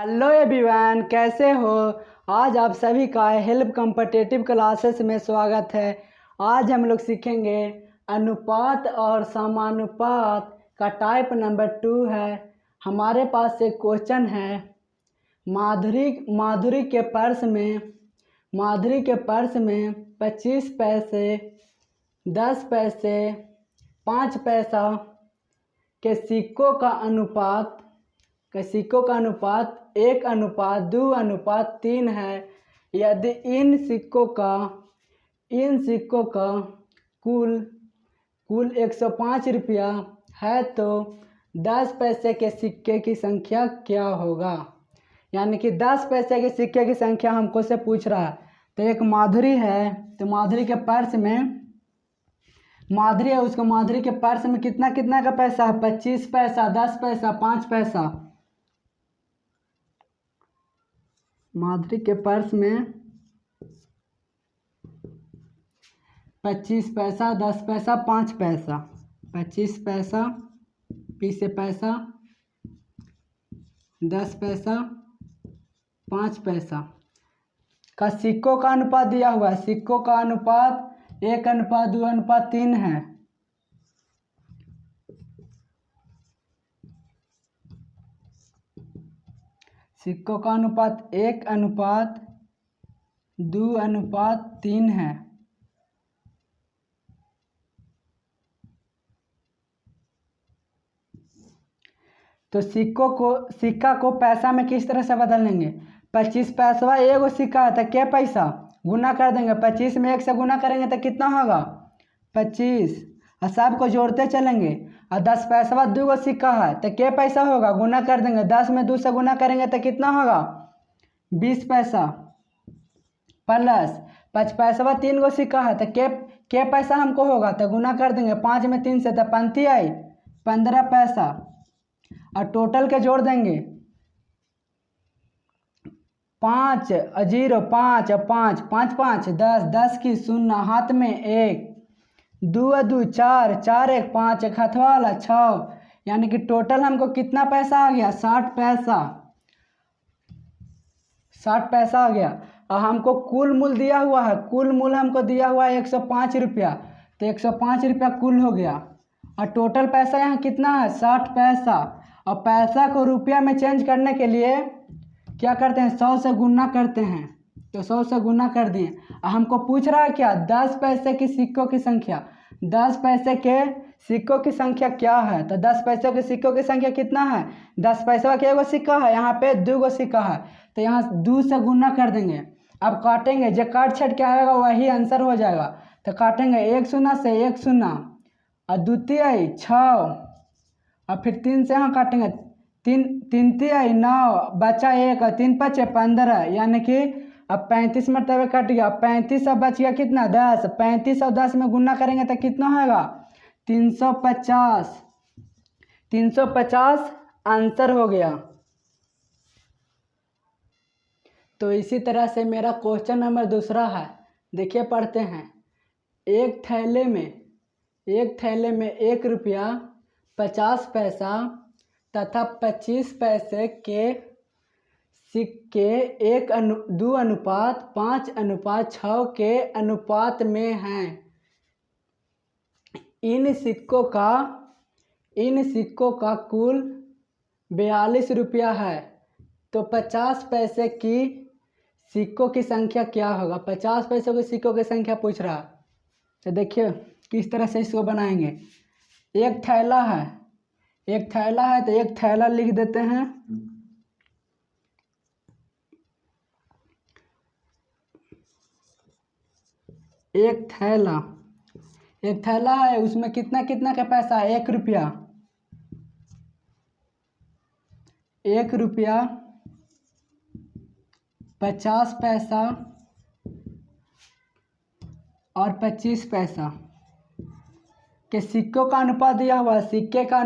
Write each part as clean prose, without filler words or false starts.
Hello everyone, कैसे हो। आज आप सभी का हेल्प कॉम्पिटिटिव क्लासेस में स्वागत है। आज हम लोग सीखेंगे अनुपात और समानुपात का टाइप नंबर 2 है। हमारे पास एक क्वेश्चन है। माधुरी के पर्स में 25 पैसे, 10 पैसे, 5 पैसा के सिक्कों का अनुपात 1:2:3 है। यदि इन सिक्कों का कुल 105 रुपया है तो 10 पैसे के सिक्के की संख्या क्या होगा। यानी कि 10 पैसे के सिक्के की संख्या हमको से पूछ रहा है। तो एक माधुरी है, तो माधुरी के पर्स में माधुरी के पर्स में कितना का पैसा है। 25 पैसा, 10 पैसा, 5 पैसा। माधुरी के पर्स में 25 पैसा, 10 पैसा, 5 पैसा। 25 पैसा, 20 पैसा, 10 पैसा, 5 पैसा का सिक्कों का अनुपात दिया हुआ है। सिक्कों का अनुपात 1:2:3 है। सिक्कों का अनुपात 1:2:3 है। तो सिक्का को पैसा में किस तरह से बदल लेंगे। 25 पैसा एगो सिक्का है तो क्या पैसा गुना कर देंगे। 25 में 1 से गुना करेंगे तो कितना होगा 25, और सब को जोड़ते चलेंगे। और 10 पैसा 2 गो सिक्का है तो क्या पैसा होगा गुना कर देंगे। 10 में 2 से गुना करेंगे तो कितना होगा 20 पैसा। प्लस 5 पैसा 3 गो सिक्का है तो क्या पैसा हमको होगा तो गुना कर देंगे। 5 में 3 से तो 35 आई 15 पैसा, और टोटल के जोड़ देंगे। 5 0 5 5 5 5 10 10 की 0 हाथ में 1 2 2 4 4 1 5 1 हाथ वाला 6। यानी कि टोटल हमको कितना पैसा आ गया 60 पैसा। 60 पैसा आ गया। और हमको कुल मूल दिया हुआ है। कुल मूल हमको दिया हुआ है 105 रुपया। तो 105 रुपया कुल हो गया। और टोटल पैसा यहाँ कितना है 60 पैसा। और पैसा को रुपया में चेंज करने के लिए क्या करते हैं 100 से गुना करते हैं। तो 100 से गुना कर दिए। और हमको पूछ रहा है क्या 10 पैसे की सिक्कों की संख्या। 10 पैसे के सिक्कों की संख्या क्या है। तो 10 पैसे के सिक्कों की संख्या कितना है। 10 पैसा का एगो सिक्का है, यहाँ पे 2 गो सिक्का है तो यहाँ 2 से गुना कर देंगे। अब काटेंगे, जो काट छट के आएगा वही आंसर हो जाएगा। तो काटेंगे 1 0 से 1 0 और 2 3 6 और फिर 3 से यहाँ काटेंगे 3 3 3 9 बचा 1 और 3 5 15। यानी कि अब 35 मरतबे कट गया। 35 अब बच गया कितना 10। 35 और 10 में गुना करेंगे तो कितना होगा 350। 350 आंसर हो गया। तो इसी तरह से मेरा क्वेश्चन नंबर दूसरा है। देखिए पढ़ते हैं। एक थैले में 1 रुपया 50 पैसा तथा 25 पैसे के सिक्के 1:2:5:6 के अनुपात में हैं। इन सिक्कों का कुल 42 रुपया है। तो 50 पैसे की सिक्कों की संख्या क्या होगा। 50 पैसों के सिक्कों की संख्या पूछ रहा। तो देखिए किस तरह से इसको बनाएंगे। एक थैला है तो एक थैला लिख देते हैं। एक थैला है, उसमें कितना का पैसा है 1 रुपया। 1 रुपया 50 पैसा और 25 पैसा के सिक्कों का अनुपात दिया हुआ है। सिक्के का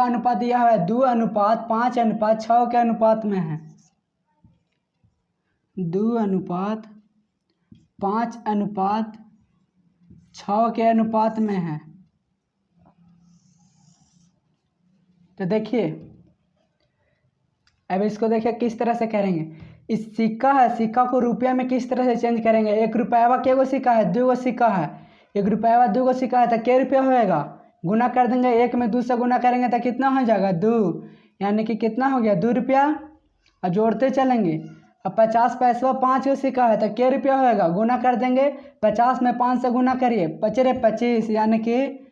अनुपात दिया हुआ है 2:5:6 के अनुपात में है। 2:5:6 6 के अनुपात में है। तो देखिए अब इसको देखिए किस तरह से करेंगे। इस सिक्का है, सिक्का को रुपया में किस तरह से चेंज करेंगे। 1 रुपया के गो सिक्का है, 2 गो सिक्का है। 1 रुपया 2 गो सिक्का है तो क्या रुपया होएगा, गुना कर देंगे। 1 में 2 से गुना करेंगे तो कितना हो जाएगा 2, यानी कि कितना हो गया 2 रुपया। और जोड़ते चलेंगे। अब 50 पैसा 5 गो सिक्का है तो क्या रुपया होएगा, गुना कर देंगे। 50 में 5 से गुना करिए, 25 यानी कि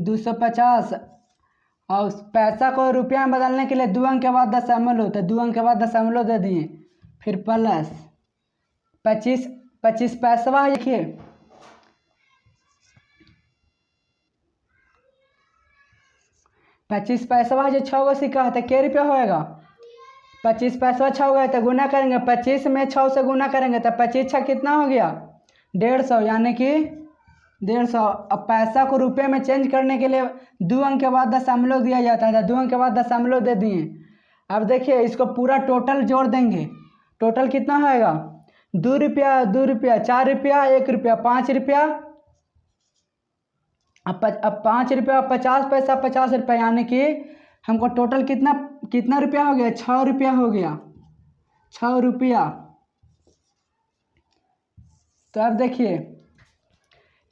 250। और उस पैसा को रुपया में बदलने के लिए 2 अंक के बाद दशमलव, तो 2 अंक के बाद दशमलव दे दिए, फिर प्लस 25 पैसा लिखिए। 25 पैसा जो 6 गो सिक्का है तो क्या रुपया होएगा। 25 पैसा 6 गए तो गुना करेंगे, 25 में 6 से गुना करेंगे तो 25 6 कितना हो गया 150, यानी कि 150। अब पैसा को रुपये में चेंज करने के लिए 2 अंक के बाद दशमलव दिया जाता है, 2 अंक के बाद दशमलव दे दिए। अब देखिए इसको पूरा टोटल जोड़ देंगे। टोटल कितना होएगा 2 रुपया 2 रुपया 4 रुपया 1 रुपया 5 रुपया। अब 5 रुपया 50 पैसा 50 रुपया, यानी कि हमको टोटल कितना रुपया हो गया 6 रुपया हो गया, 6 रुपया। तो अब देखिए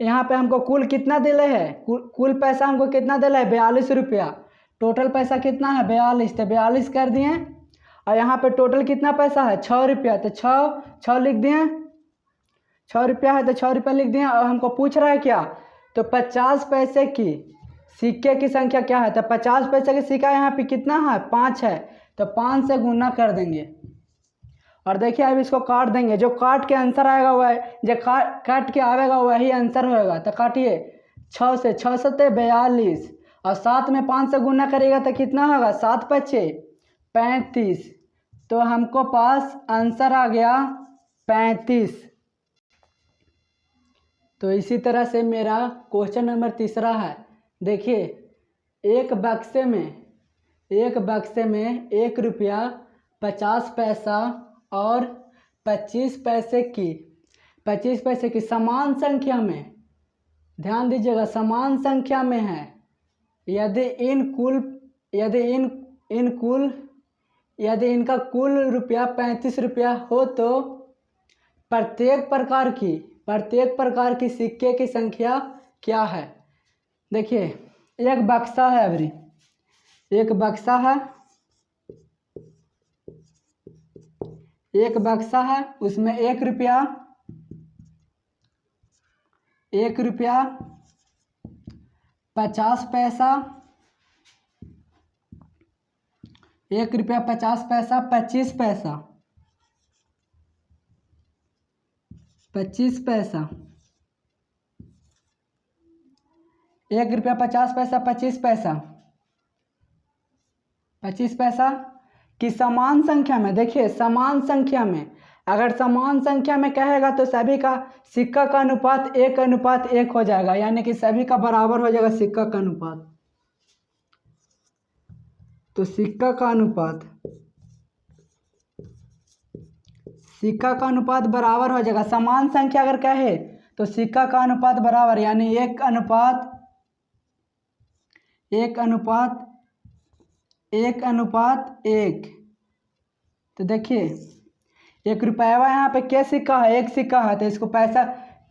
यहाँ पे हमको कुल कितना दिले है, कुल पैसा हमको कितना दिला है 42 रुपया। टोटल पैसा कितना है 42, तो 42 कर दिए। और यहाँ पे टोटल कितना पैसा है 6 रुपया, तो 6 लिख दिए। 6 रुपया है तो 6 रुपया लिख दिए। और हमको पूछ रहा है क्या, तो 50 पैसे की सिक्के की संख्या क्या है, तो 50 पैसे की सिक्का यहाँ पे कितना है 5 है, तो 5 से गुना कर देंगे। और देखिए अब इसको काट देंगे, जो काट के आंसर आएगा वह जो काट के आएगा वही आंसर होएगा। तो काटिए 6 से 6 सत्ते 42, और 7 में 5 से गुना करिएगा तो कितना होगा 7 पचे 35। तो हमको पास आंसर आ गया 35। तो इसी तरह से मेरा क्वेश्चन नंबर 3 है। देखिए एक बक्से में 1 रुपया 50 पैसा और 25 पैसे की समान संख्या में, ध्यान दीजिएगा समान संख्या में है। यदि इनका कुल रुपया 35 रुपया हो तो प्रत्येक प्रकार की सिक्के की संख्या क्या है। देखिए एक बक्सा है, अभी एक बक्सा है, उसमें 1 रुपया 50 पैसा, 1 रुपया 50 पैसा 25 पैसा 1 रुपया 50 पैसा 25 पैसा कि समान संख्या में। देखिए समान संख्या में, अगर समान संख्या में कहेगा तो सभी का सिक्का का अनुपात 1:1 हो जाएगा, यानी कि सभी का बराबर हो जाएगा सिक्का का अनुपात। तो सिक्का का अनुपात बराबर हो जाएगा। समान संख्या अगर कहे तो सिक्का का अनुपात बराबर, यानी 1:1। तो देखिए 1 रुपया यहाँ पे क्या सिक्का है, 1 सिक्का है, तो इसको पैसा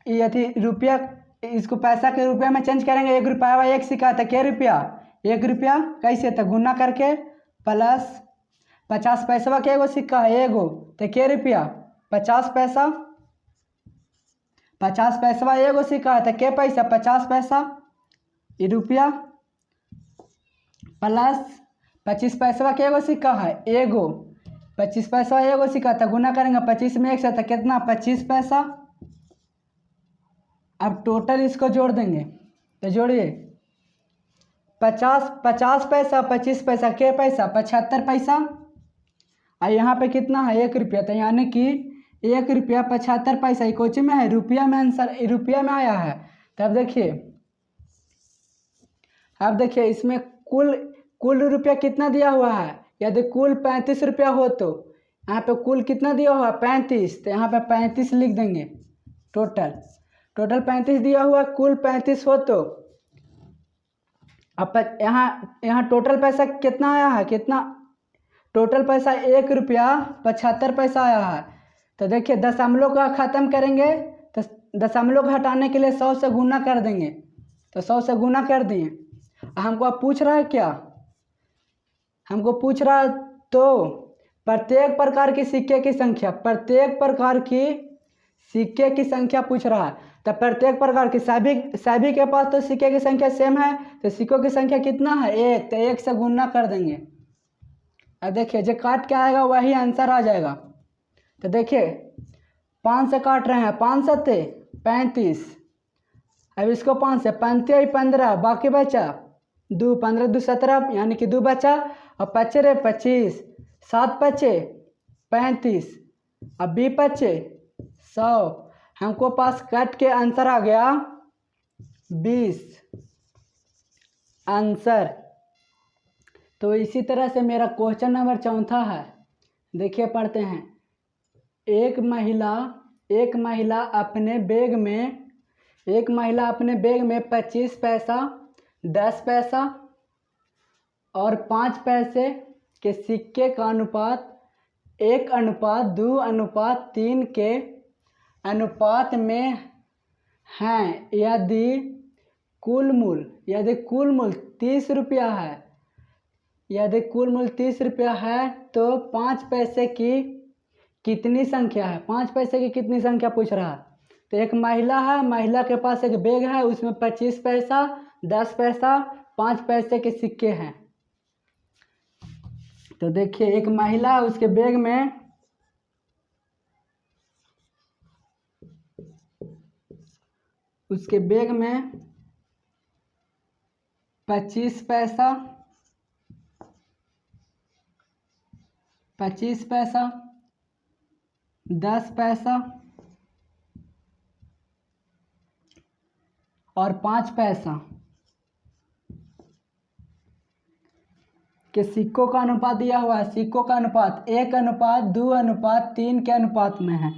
यदि रुपया इसको पैसा के रुपये में चेंज करेंगे। 1 रुपया 1 सिक्का है तो क्या रुपया 1 रुपया, कैसे तो गुना करके प्लस 50 पैसा के एगो सिक्का है एगो, तो क्या रुपया 50 पैसा। 50 पैसा एगो सिक्का है तो क्या पैसा 50 पैसा ये रुपया, प्लस 25 पैसा के एगो सिक्का है एगो, 25 पैसा एगो सिक्का तो गुना करेंगे 25 में 1 से तो कितना 25 पैसा। अब टोटल इसको जोड़ देंगे, तो जोड़िए 50 पैसा 25 पैसा के पैसा 75 पैसा, और यहाँ पे कितना है 1 रुपया, तो यानी कि 1 रुपया 75 पैसा। ये क्वेश्चन में है रुपया में, आंसर रुपया में आया है। तब देखिए इसमें कुल रुपया कितना दिया हुआ है। यदि कुल 35 रुपया हो तो यहाँ पे कुल कितना दिया हुआ है 35, तो यहाँ पे 35 लिख देंगे टोटल। टोटल 35 दिया हुआ, कुल 35 हो तो अब यहाँ टोटल पैसा कितना आया है, कितना टोटल पैसा 1 रुपया 75 पैसा आया है। तो देखिए दशमलव का ख़त्म करेंगे तो दशमलव को हटाने के लिए 100 से गुना कर देंगे, तो 100 से गुना कर दिए। हमको अब पूछ रहा है क्या, हमको पूछ रहा है तो प्रत्येक प्रकार की सिक्के की संख्या, प्रत्येक प्रकार की सिक्के की संख्या पूछ रहा है। तो प्रत्येक प्रकार की सभी के पास तो सिक्के की संख्या सेम है, तो सिक्कों की संख्या कितना है 1, तो 1 से गुना कर देंगे। अब देखिए जो काट के आएगा वही आंसर आ जाएगा। तो देखिए 5 से काट रहे हैं, 5 सत्ते 35, अब इसको 5 से 5 15, बाकी बचा 2, 15 2 17, यानी कि 2 बचा, और 5 रे 25, 7 पचे 35, अब 20 पचे 100, हमको पास कट के आंसर आ गया 20 आंसर। तो इसी तरह से मेरा क्वेश्चन नंबर 4 है, देखिए पढ़ते हैं। एक महिला अपने बैग में 25 पैसा, 10 पैसा और 5 पैसे के सिक्के का अनुपात 1:2:3 के अनुपात में हैं। यदि कुल मूल्य 30 रुपया है, तो 5 पैसे की कितनी संख्या है, 5 पैसे की कितनी संख्या पूछ रहा है। तो एक महिला है, महिला के पास एक बैग है, उसमें 25 पैसा, 10 पैसा, 5 पैसे के सिक्के हैं। तो देखिए एक महिला है, उसके बैग में उसके बैग में 25 पैसा, 10 पैसा और 5 पैसा के सिक्कों का अनुपात दिया हुआ है। सिक्कों का अनुपात 1:2:3 के अनुपात में है।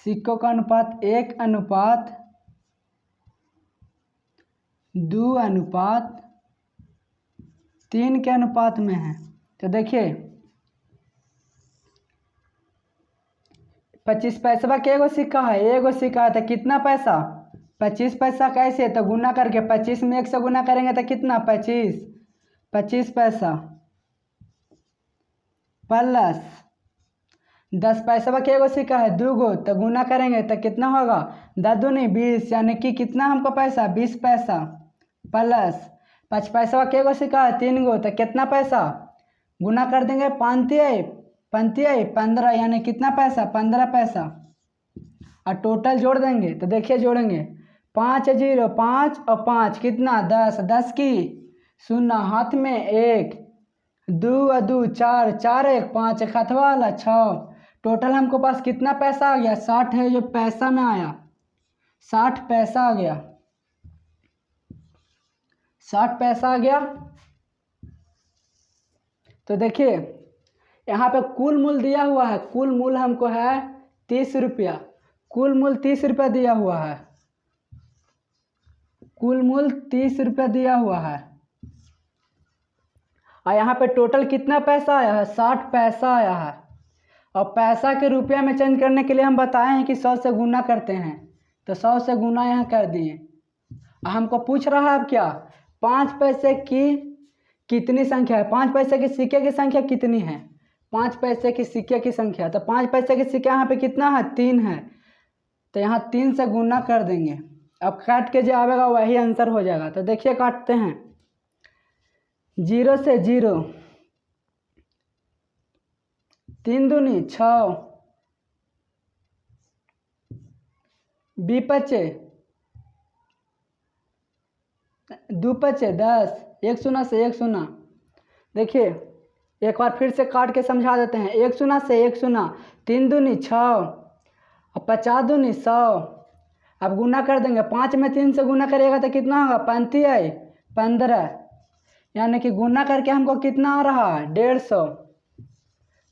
सिक्कों का अनुपात 1:2:3 के अनुपात में है। तो देखिए 25 पैसा के एगो सिक्का है, तो कितना पैसा 25 पैसा कैसे, तो गुना करके 25 में 1 से गुना करेंगे तो कितना 25 पैसा प्लस 10 पैसा के एगो सिक्का है 2 गो, तो गुना करेंगे तो कितना होगा 10 दूनी 20, यानी कि कितना हमको पैसा 20 पैसा प्लस 5 पैसा के एगो सिक्का है 3 गो, तो कितना पैसा गुना कर देंगे 15, यानी कितना पैसा 15 पैसा, और टोटल जोड़ देंगे। तो देखिए जोड़ेंगे 5 0 5 और 5 कितना 10, 10 की 0 हाथ में 1, 2 2 4 4 1 5 1 हाथवा वाला 6, टोटल हमको पास कितना पैसा आ गया 60 है, जो पैसा में आया 60 पैसा आ गया, 60 पैसा आ गया। तो देखिए यहाँ पे कुल मूल्य दिया हुआ है, कुल मूल्य हमको है 30 रुपया, कुल मूल्य 30 रुपया दिया हुआ है, कुल मूल्य 30 रुपया दिया हुआ है। और यहाँ पे टोटल कितना पैसा आया है 60 पैसा आया है। और पैसा के रुपया में चेंज करने के लिए हम बताए हैं कि 100 से गुना करते हैं, तो 100 से गुना यहाँ कर दिए। हमको पूछ रहा है अब क्या 5 पैसे की कितनी संख्या है, 5 पैसे के सिक्के की संख्या कितनी है, 5 पैसे के सिक्के की संख्या। तो 5 पैसे के सिक्के यहाँ पे कितना है 3 है, तो यहाँ 3 से गुना कर देंगे। अब काट के जो आएगा वही आंसर हो जाएगा। तो देखिए काटते हैं 0 से 0, 3 दूनी 6, 20 पचे 2 पचे 10, 1 शून्य से 1 शून्य। देखिए एक बार फिर से काट के समझा देते हैं, 1 शून्य से 1 शून्य, 3 दूनी 6 और 50 दूनी 100। अब गुना कर देंगे, 5 में 3 से गुना करिएगा तो कितना होगा 15, यानी कि गुना करके हमको कितना आ रहा है 150।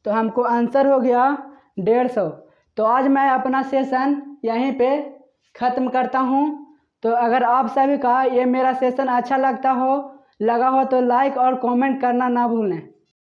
तो हमको आंसर हो गया 150। तो आज मैं अपना सेशन यहीं पे ख़त्म करता हूँ। तो अगर आप सभी का ये मेरा सेशन अच्छा लगा हो तो लाइक और कमेंट करना ना भूलें।